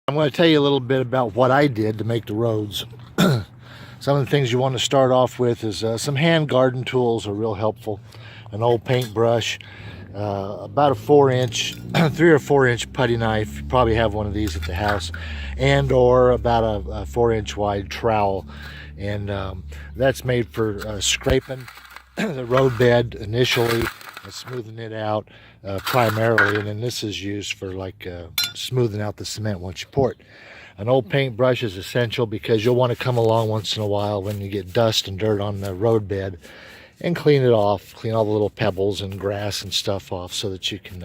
I'm going to tell you a little bit about what I did to make the roads. Some of the things you want to start off with is some hand garden tools are real helpful. An old paintbrush, about a 4-inch, 3 or 4-inch putty knife. You probably have one of these at the house, and or about a 4-inch wide trowel, and that's made for scraping the roadbed initially and smoothing it out primarily, and then this is used for like smoothing out the cement once you pour it. An old paintbrush is essential because you'll want to come along once in a while when you get dust and dirt on the roadbed and clean it off, clean all the little pebbles and grass and stuff off so that you can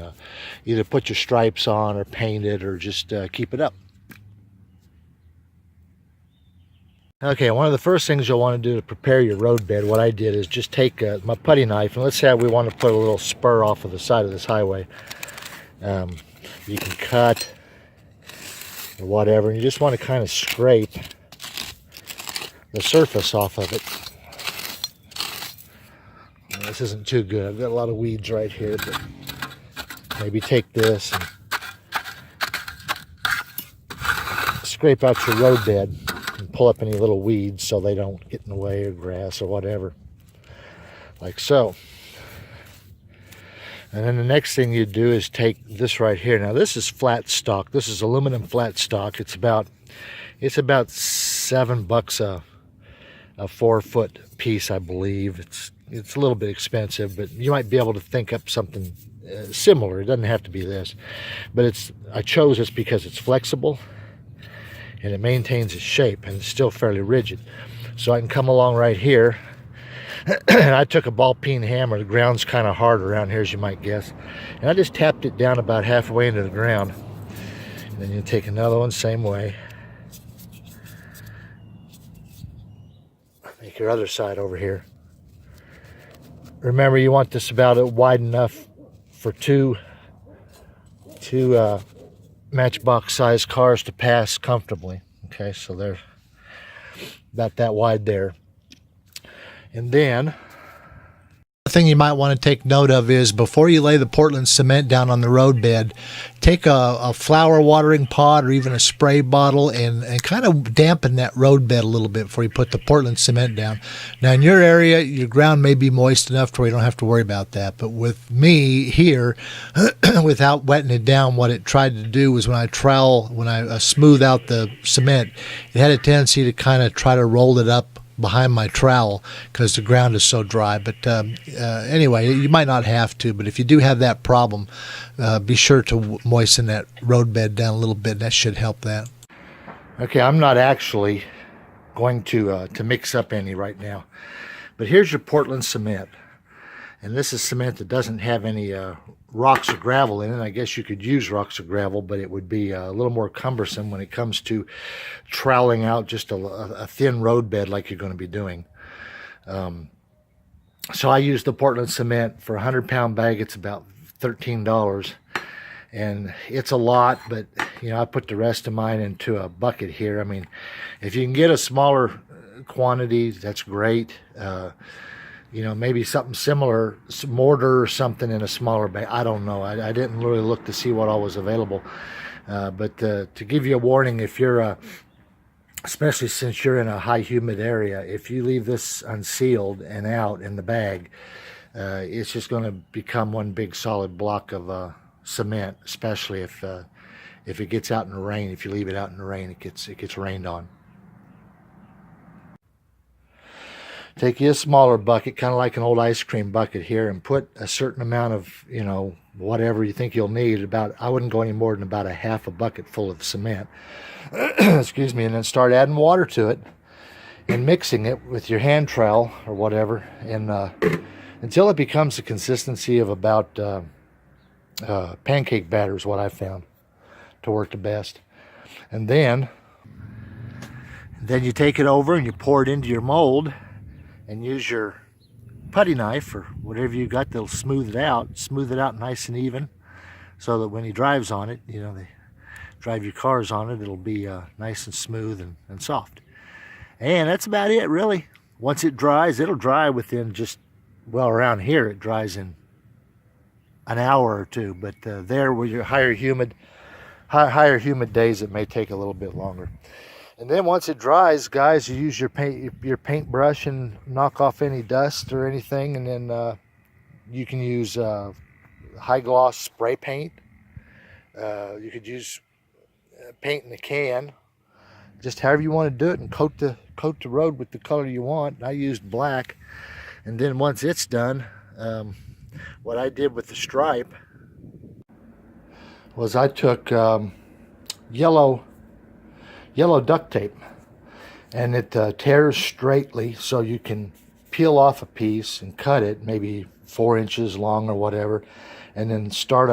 either put your stripes on or paint it or just keep it up. Okay, one of the first things you'll want to do to prepare your roadbed, what I did is just take my putty knife, and let's say we want to put a little spur off of the side of this highway. You can cut or whatever, and you just want to kind of scrape the surface off of it. Well, this isn't too good. I've got a lot of weeds right here, but maybe take this and scrape out your roadbed and pull up any little weeds so they don't get in the way, or grass or whatever, like so. And then the next thing you do is take this right here. Now this is flat stock. This is aluminum flat stock. It's about $7 a 4-foot piece, I believe. It's a little bit expensive, but you might be able to think up something similar. It doesn't have to be this, but I chose this because it's flexible and it maintains its shape, and it's still fairly rigid. So I can come along right here. And I took a ball peen hammer. The ground's kind of hard around here, as you might guess, and I just tapped it down about halfway into the ground. And then you take another one, same way. Make your other side over here. Remember, you want this about wide enough for two Matchbox size cars to pass comfortably. Okay, so they're about that wide there. And then the thing you might want to take note of is before you lay the Portland cement down on the roadbed, take a flower watering pot or even a spray bottle and kind of dampen that roadbed a little bit before you put the Portland cement down. Now in your area, your ground may be moist enough to where you don't have to worry about that. But with me here, without wetting it down, what it tried to do was when I smooth out the cement, it had a tendency to kind of try to roll it up behind my trowel because the ground is so dry. But anyway, you might not have to, but if you do have that problem, be sure to moisten that roadbed down a little bit. That should help that. Okay, I'm not actually going to mix up any right now, but here's your Portland cement, and this is cement that doesn't have any rocks or gravel in it. I guess you could use rocks or gravel, but it would be a little more cumbersome when it comes to troweling out just a thin roadbed like you're going to be doing. So I use the Portland cement for a 100-pound bag. It's about $13, and it's a lot, but you know, I put the rest of mine into a bucket here. I mean, if you can get a smaller quantity, that's great. You know, maybe something similar, some mortar or something in a smaller bag. I don't know. I didn't really look to see what all was available. But to give you a warning, if you're, especially since you're in a high humid area, if you leave this unsealed and out in the bag, it's just going to become one big solid block of cement, especially if it gets out in the rain. If you leave it out in the rain, it gets rained on. Take you a smaller bucket, kind of like an old ice cream bucket here, and put a certain amount of, you know, whatever you think you'll need. I wouldn't go any more than about a half a bucket full of cement. Excuse me, and then start adding water to it and mixing it with your hand trowel or whatever, and until it becomes the consistency of about pancake batter is what I found to work the best. And then you take it over and you pour it into your mold, and use your putty knife or whatever you got that'll smooth it out nice and even, so that when he drives on it, you know, they drive your cars on it, it'll be nice and smooth and soft. And that's about it, really. Once it dries, it'll dry within just, well, around here it dries in an hour or two, but there where you're higher higher humid days, it may take a little bit longer. And then once it dries, guys, you use your paintbrush and knock off any dust or anything, and then you can use high gloss spray paint. You could use paint in a can, just however you want to do it, and coat the road with the color you want. I used black, and then once it's done, what I did with the stripe was I took yellow duct tape, and it tears straightly, so you can peel off a piece and cut it maybe 4 inches long or whatever, and then start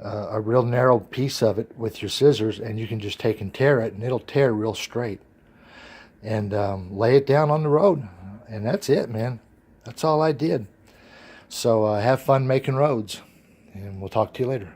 a real narrow piece of it with your scissors, and you can just take and tear it, and it'll tear real straight, and lay it down on the road, and that's it, man. That's all I did. So have fun making roads, and we'll talk to you later.